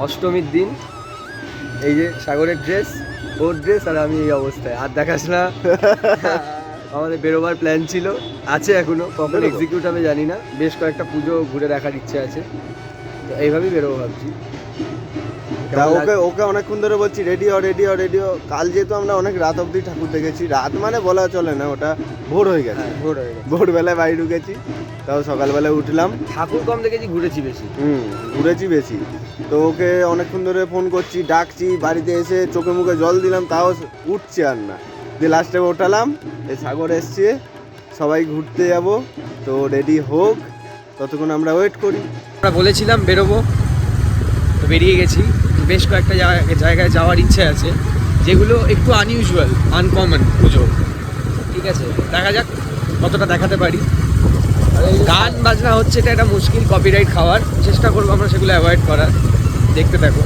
অষ্টমীর দিন। এই যে সাগরের ড্রেস, ওর ড্রেস, আর আমি এই অবস্থায়। আর দেখাস না, আমাদের বেরোবার প্ল্যান ছিল, আছে এখনো, কখন এক্সিকিউট হবে জানি না। বেশ কয়েকটা পুজো ঘুরে দেখার ইচ্ছে আছে, তো এইভাবেই বেরোবো ভাবছি। ওকে অনেকক্ষণ ধরে বলছি রেডি হ। কাল যেহেতু আমরা অনেক রাত অবধি ঠাকুর দেখেছি, রাত মানে বলা চলে না, ওটা ভোর হয়ে গেছে। ভোরবেলায় বাড়ি ঢুকেছি, তাও সকালবেলায় উঠলাম। ঠাকুর কম দেখেছি, ঘুরেছি বেশি। ঘুরেছি বেশি। তো ওকে অনেকক্ষণ ধরে ফোন করছি, ডাকছি, বাড়িতে এসে চোখে মুখে জল দিলাম, তাও উঠছে আর না। দিয়ে লাস্টে ওঠালাম, এই সাগর এসছে, সবাই ঘুরতে যাব, তো রেডি হোক, ততক্ষণ আমরা ওয়েট করি। আমরা বলেছিলাম বেরোবো, তো বেরিয়ে গেছি। বেশ কয়েকটা জায়গায় যাওয়ার ইচ্ছে আছে, যেগুলো একটু আনইউজুয়াল, আনকমন পুজো। ঠিক আছে, দেখা যাক কতটা দেখাতে পারি। গান বাজনা হচ্ছে, এটা একটা মুশকিল, কপিরাইট খাওয়ার চেষ্টা করবো আমরা, সেগুলো অ্যাভয়েড করার। দেখতে থাকো।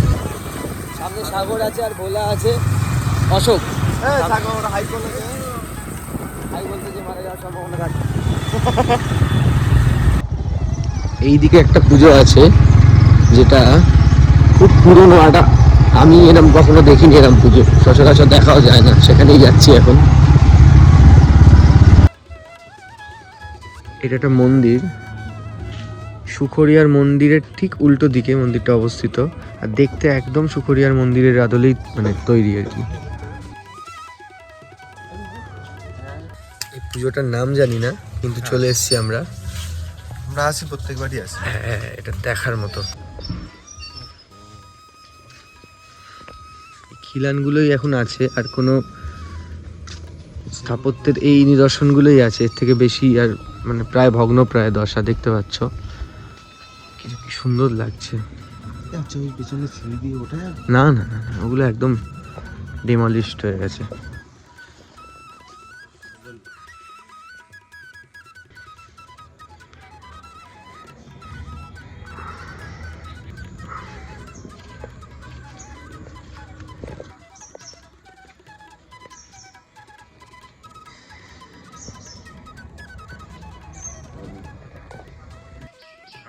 সামনে সাগর আছে, আর ভোলা আছে, অশোক। সাগর হাই বলতে যে মারা যাওয়ার সম্ভাবনা থাকে। এইদিকে একটা পুজো আছে, যেটা খুব পুরনো। আমি এরকম কখনো দেখিনি, এরকম পুজো সচরাচর দেখাও যায় না, সেখানেই যাচ্ছি এখন। এটা একটা মন্দির, সুখরিয়ার মন্দিরের ঠিক উল্টো দিকে মন্দিরটা অবস্থিত, আর দেখতে একদম সুখরিয়ার মন্দিরের আদলেই মানে তৈরি আর কি। এই পুজোটার নাম জানি না, কিন্তু চলে এসেছি আমরা আসি, প্রত্যেকবারই আসি। হ্যাঁ, এটা দেখার মতো। খিলানগুলোই এখন আছে, আর কোনো স্থাপত্যের এই নিদর্শনগুলোই আছে, এর থেকে বেশি আর মানে প্রায় ভগ্ন প্রায় দশা। দেখতে পাচ্ছ কি সুন্দর লাগছে। পিছনে সিঁড়ি দিয়ে ওঠে? না, ওগুলো একদম ডিমলিশড হয়ে গেছে।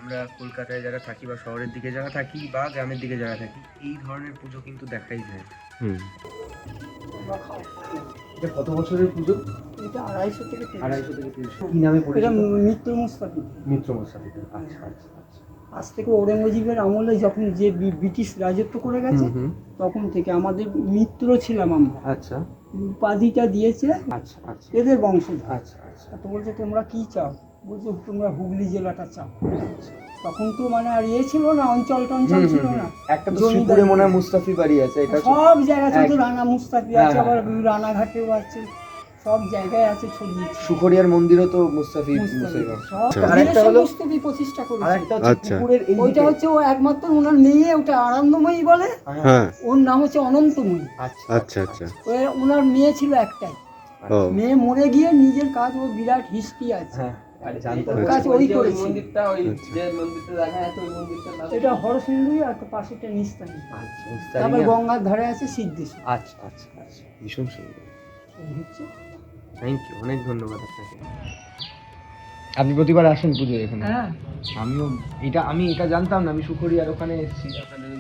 আমরা কলকাতায় যারা থাকি, বা শহরের দিকে যারা থাকি, বা গ্রামের দিকে যারা থাকি, এই ধরনের পুজো কিন্তু দেখাই যায়। এটা কত বছরের পুজো? এটা 250 থেকে 300। কি নামে পরিচিত? এটা মিত্র মুস্তাফি। আচ্ছা। আজ থেকে ঔরঙ্গজেবের আমলে যখন যে ব্রিটিশ রাজত্ব করে গেছে, তখন থেকে আমাদের মিত্র ছিলাম আমরা। আচ্ছা। উপাধিটা দিয়েছে আচ্ছা। এদের বংশধর। আচ্ছা। তো বলছে তোমরা কি চাও? বলছে তোমরা হুগলি জেলাটা চাও। তখন তো মানে আর ছিল না, অঞ্চল ছিল না। একটা তো শ্রীপুরে মনে হয় মুস্তাফি বাড়ি আছে, এটা সব জায়গাতে তো রানা মুস্তাফি আছে, আবার রানাঘাটেও আছে, সব জায়গায় আছে ছড়িয়ে। সুখরিয়ার মন্দিরও তো মুস্তাফি। আরেকটা হলো মুস্তাফি প্রতিষ্ঠা করেছে। আরেকটা হচ্ছে পুকুরের এই, ওইটা হচ্ছে ও একমাত্র ওনার মেয়ে, ওটা আনন্দময়ী বলে। হ্যাঁ, ওর নাম হচ্ছে অনন্তময়ী। আচ্ছা। ওনার মেয়ে ছিল একটাই, মেয়ে মরে গিয়ে নিজের কাজ, ওর বিরাট হিস্ট্রি আছে। এটা হরসুন্দরী, আর পাশেটা নিস্তানি, তারপর গঙ্গার ধারে আছে সিদ্ধেশ্বর। আচ্ছা। ভীষণ সুন্দর। থ্যাংক ইউ, অনেক ধন্যবাদ আপনাকে। আপনি প্রতিবার আসেন পুজো এখানে? হ্যাঁ, আমি এটা জানতাম না। আমি সুখরিয়ার ওখানে এসেছি আপনাদের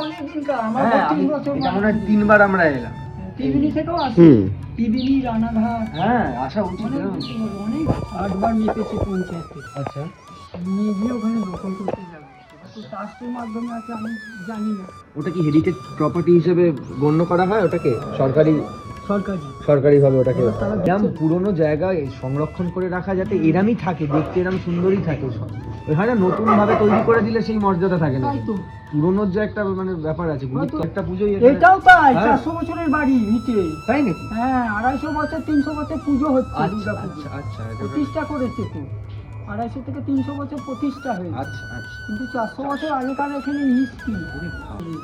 অনেকদিনকার, আমার 3 বছর। এটা মনে হয় 3বার আমরা এলাম। টিভিনি থেকেও আসি, টিভিনি, রানাঘাট। হ্যাঁ, আসা উচিত। অনেক 8বার মেপেছে পঞ্চায়েতে। আচ্ছা, নিয়ে গিয়ে ওখানে রোপণ করতে যাবে, তো ট্রাস্টের মাধ্যমে আছে, আমি জানি না। ওটা কি হেরিটেজ প্রপার্টি হিসেবে গণ্য করা হয়? ওটাকে সরকারিভাবে ওটাকে এরকম পুরোনো জায়গায় সংরক্ষণ করে রাখা, যাতে এরামই থাকে, দেখতে এরম সুন্দরই থাকে। হয় না, নতুন ভাবে তৈরি করে দিলে সেই মর্যাদা থাকে না। পুরোনোর যে একটা মানে ব্যাপার আছে, একটা পুজোই এটাও তাই। 400 বছরের বাড়ি ভিতরে, তাই নাকি? হ্যাঁ, 250 বছর 300 বছর পুজো হচ্ছে। আচ্ছা। প্রতিষ্ঠা করেছে তো 250 থেকে 300 বছর প্রতিষ্ঠা হয়েছে। আচ্ছা। কিন্তু 400 বছর আগেকার এখানে হিস্ট্রি।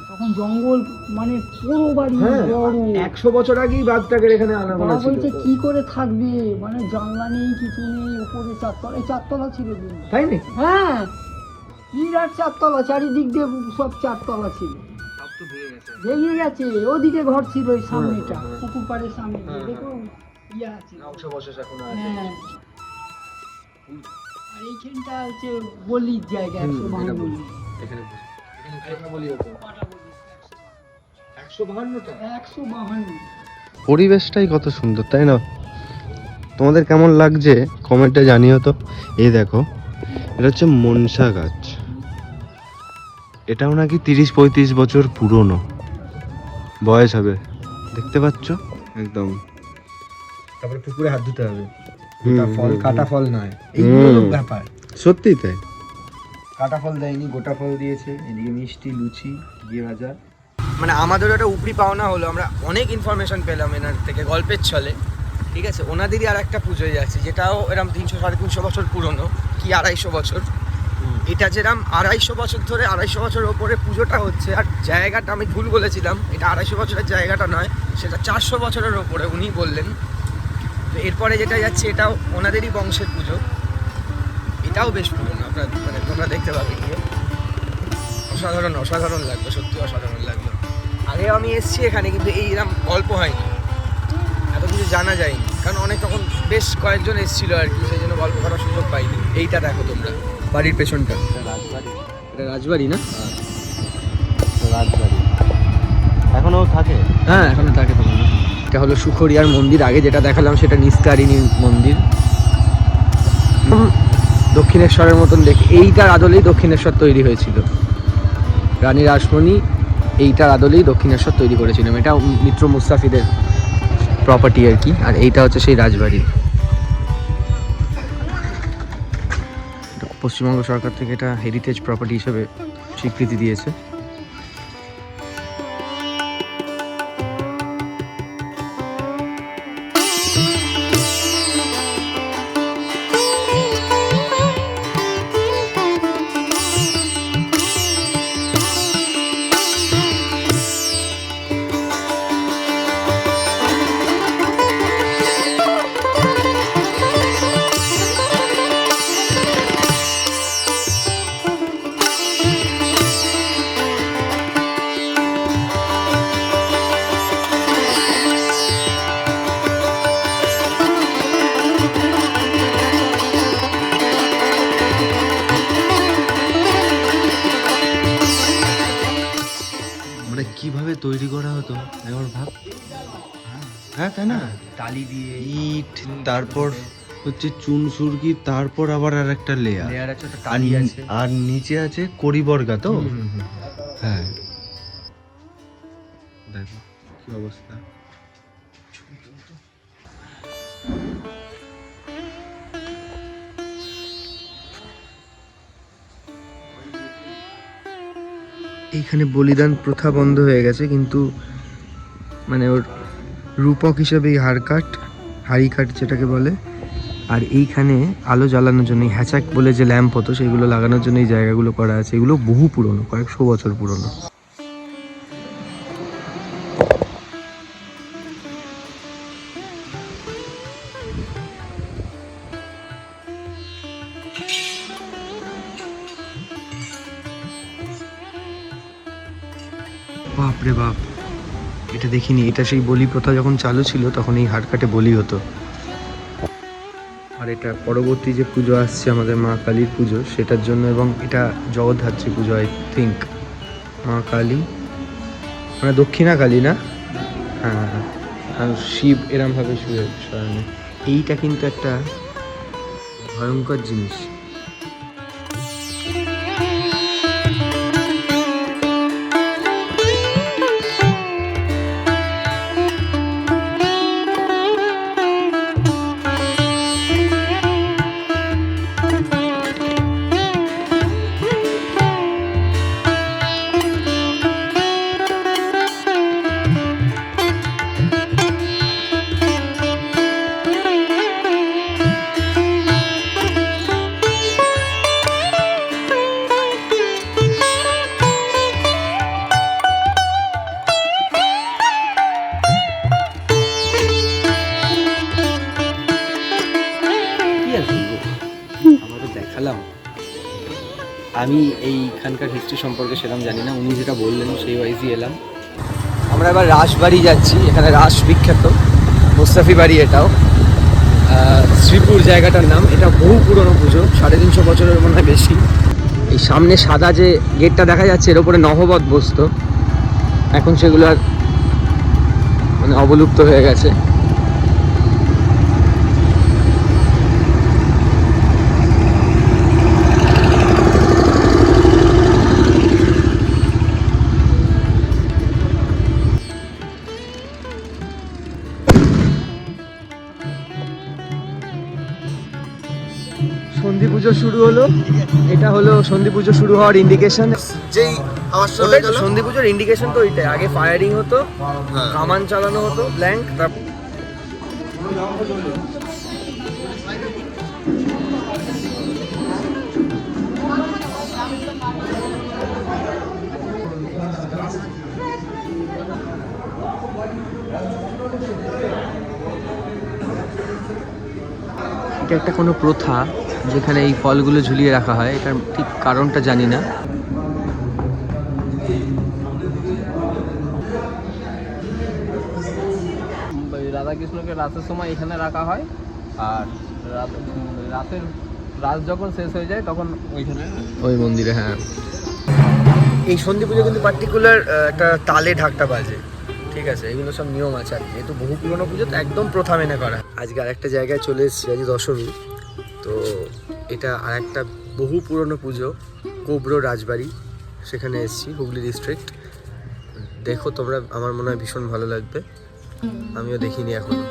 তখন জঙ্গল, মানে পুরো বাড়ি বড়। 100 বছর আগেই বাঘটাকে এখানে আনা হলো। বলছে কি করে থাকবে, মানে জানলা নেই, কিছু নেই, উপরে 4তলা ছিল। তাই নাকি? হ্যাঁ, বিরাট 4তলা, চারিদিক দিয়ে সব 4তলা ছিল। ভেঙে গেছে। ওদিকে ঘর ছিল, ওই সামনেটা, পুকুর পাড়ের সামনে। দেখো ইয়ে আছে, অবশেষ এখন আছে। হ্যাঁ, আর এইখানটা হচ্ছে বলির জায়গা। এখানে পরিবেশটাই কত সুন্দর, তাই না? তোমাদের কেমন লাগছে কমেন্টে জানিও তো। এই দেখো, এটা হচ্ছে মনসা গাছ। এটাও নাকি 30-35 বছর পুরনো বয়স হবে, দেখতে পাচ্ছ একদম। তারপরে পুকুরে হাত ধুতে হবে, ফল কাটা ফল নয়, এইগুলো ব্যাপার। সত্যি তাই, কাটা ফল দেয়নি, গোটা ফল দিয়েছে। এদিকে মিষ্টি, লুচি, ঘিয়ে ভাজা। মানে আমাদের একটা উপরি পাওনা হলো, আমরা অনেক ইনফরমেশন পেলাম এনার থেকে গল্পের ছলে। ঠিক আছে, ওনাদেরই আর একটা পুজোয় যাচ্ছে, যেটাও এরম 300-350 বছর পুরনো, কি 250 বছর। এটা যেরকম 250 বছর ধরে, 250 বছর ওপরে পুজোটা হচ্ছে। আর জায়গাটা আমি ভুল বলেছিলাম, এটা 250 বছরের জায়গাটা নয়, সেটা 400 বছরের ওপরে উনি বললেন। তো এরপরে যেটা যাচ্ছে, এটাও ওনাদেরই বংশের পুজো, এটাও বেশ পুরনো। আপনার মানে তোমরা দেখতে পাবে গিয়ে, অসাধারণ অসাধারণ লাগলো, সত্যি অসাধারণ লাগলো। আগে আমি এসেছি এখানে, কিন্তু এইরকম গল্প হয়নি, এত কিছু জানা যায়নি, কারণ অনেক তখন বেশ কয়েকজন এসেছিল আর কি, সেই জন্য গল্প করার সুযোগ পাইনি। এইটা দেখো তোমরা, বাড়ির পেছনটা, এটা রাজবাড়ি না? রাজবাড়ি এখনো থাকে? হ্যাঁ, এখনো থাকে তখন। এটা হলো সুখরিয়ার মন্দির, আগে যেটা দেখালাম সেটা নিস্তারিণী মন্দির। দক্ষিণেশ্বরের মতন দেখে, এইটার আদলেই দক্ষিণেশ্বর তৈরি হয়েছিল। রানী রাসমণি এইটার আদলেই দক্ষিণেশ্বর তৈরি করেছিলাম। এটা মিত্র মুস্তাফিদের প্রপার্টি আর কি। আর এইটা হচ্ছে সেই রাজবাড়ি। পশ্চিমবঙ্গ সরকার থেকে এটা হেরিটেজ প্রপার্টি হিসেবে স্বীকৃতি দিয়েছে। মানে কিভাবে তৈরি করা হতো একবার ভাব। হ্যাঁ, তাই না? টালি দিয়ে ইট, তারপর হচ্ছে চুন সুরকি, তারপর আবার আর একটা লেয়ার আছে, একটা টালি আছে, আর নিচে আছে কড়িবর্গা। তো হ্যাঁ, দেখো কি অবস্থা। এইখানে বলিদান প্রথা বন্ধ হয়ে গেছে, কিন্তু মানে ওর রূপক হিসেবে এই হাড়ি কাঠ যেটাকে বলে। আর এইখানে আলো জ্বালানোর জন্য হ্যাচাক বলে যে ল্যাম্প হতো, সেগুলো লাগানোর জন্য এই জায়গাগুলো করা আছে। এগুলো বহু পুরনো, কয়েকশো বছর পুরনো। বাপরে বাপ, এটা দেখিনি। এটা সেই বলি প্রথা যখন চালু ছিল, তখন এই হাড় কাটে বলি হতো। আর এটা পরবর্তী যে পুজো আসছে আমাদের মা কালীর পুজো, সেটার জন্য। এবং এটা জগদ্ধাত্রী পুজো, আই থিঙ্ক। মা কালী মানে দক্ষিণা কালী না? হ্যাঁ, আর শিব এরমভাবে শুয়ে শয়নে। এইটা কিন্তু একটা ভয়ঙ্কর জিনিস। দেখালাম আমি এইখানকার হিস্ট্রি সম্পর্কে সেরকম জানি না, উনি যেটা বললেন সেই ওয়াইজই এলাম। আমরা এবার রাসবাড়ি যাচ্ছি। এখানে রাস বিখ্যাত, মুস্তাফি বাড়ি। এটাও শ্রীপুর জায়গাটার নাম। এটা বহু পুরনো পুজো, 350 বছরের মনে হয় বেশি। এই সামনে সাদা যে গেটটা দেখা যাচ্ছে এর উপরে নহবত বসতো, এখন সেগুলো আর মানে অবলুপ্ত হয়ে গেছে। সন্ধি পুজো শুরু হলো, এটা হলো সন্ধি পুজো শুরু হওয়ার ইন্ডিকেশন। যেই আওয়াজটা হয়ে ওটাই তো গেল, সন্ধি পুজোর ইন্ডিকেশন তো ওইটাই। আগে ফায়ারিং হতো, কামান চালানো হতো ব্ল্যাঙ্ক, তারপর এটা একটা কোনো প্রথা যেখানে এই ফলগুলো ঝুলিয়ে রাখা হয়, এটার ঠিক কারণটা জানি না। রাধাকৃষ্ণকে রাতের সময় এখানে রাখা হয়, আর রাতের রাত যখন শেষ হয়ে যায় তখন ওইখানে ওই মন্দিরে, হ্যাঁ। এই সন্ধি পুজো কিন্তু পার্টিকুলার একটা তালে ঢাকটা বাজে, ঠিক আছে, এগুলো সব নিয়ম আছে। আর যেহেতু বহু পুরনো পুজো তো একদম প্রথা মেনে করা। আজকে আরেকটা জায়গায় চলে এসেছি, আজ দশমী, তো এটা আরেকটা বহু পুরনো পুজো, কোবরো রাজবাড়ি, সেখানে এসেছি, হুগলি ডিস্ট্রিক্ট। দেখো তোমরা, আমার মনে হয় ভীষণ ভালো লাগবে, আমিও দেখিনি এখনো।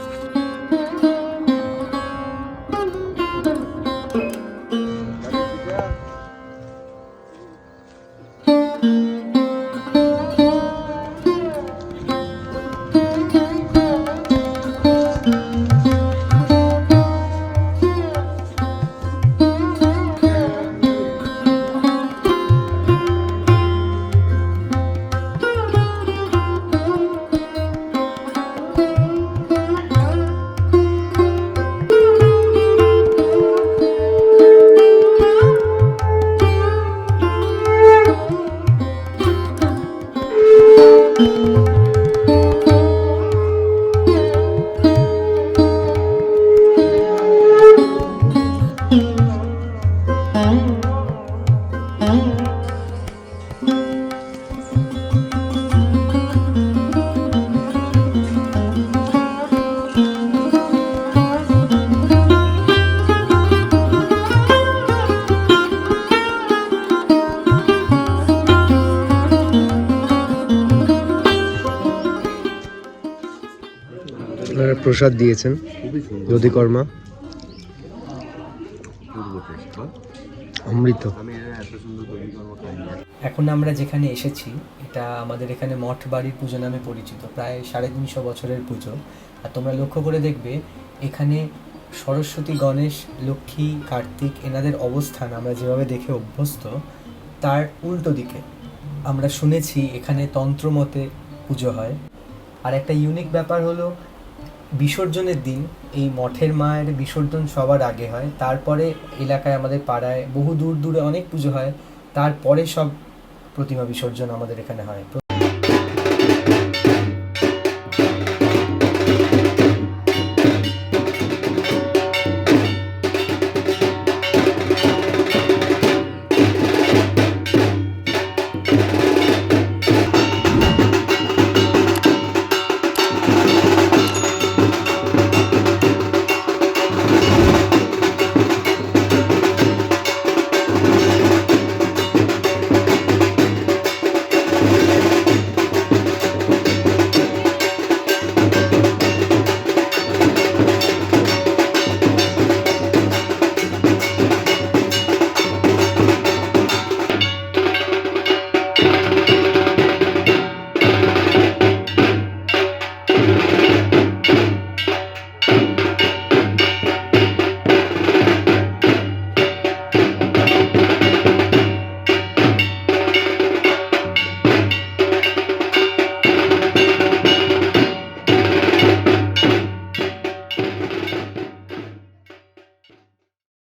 প্রসাদ দিয়েছেন দধিকর্মা, অমৃত। এখন আমরা যেখানে এসেছি এটা আমাদের এখানে মঠ বাড়ির পুজো নামে পরিচিত, প্রায় 350 বছরের পুজো। আর তোমরা লক্ষ্য করে দেখবে এখানে সরস্বতী, গণেশ, লক্ষ্মী, কার্তিক এনাদের অবস্থান আমরা যেভাবে দেখে অভ্যস্ত, তার উল্টো দিকে। আমরা শুনেছি এখানে তন্ত্রমতে পুজো হয়। আর একটা ইউনিক ব্যাপার হলো বিসর্জনের দিন এই মঠের মায়ের বিসর্জন সবার আগে হয়, তারপরে এলাকায় আমাদের পাড়ায় বহু দূর দূরে অনেক পুজো হয়, তারপরে সব প্রতিমা বিসর্জন আমাদের এখানে হয়।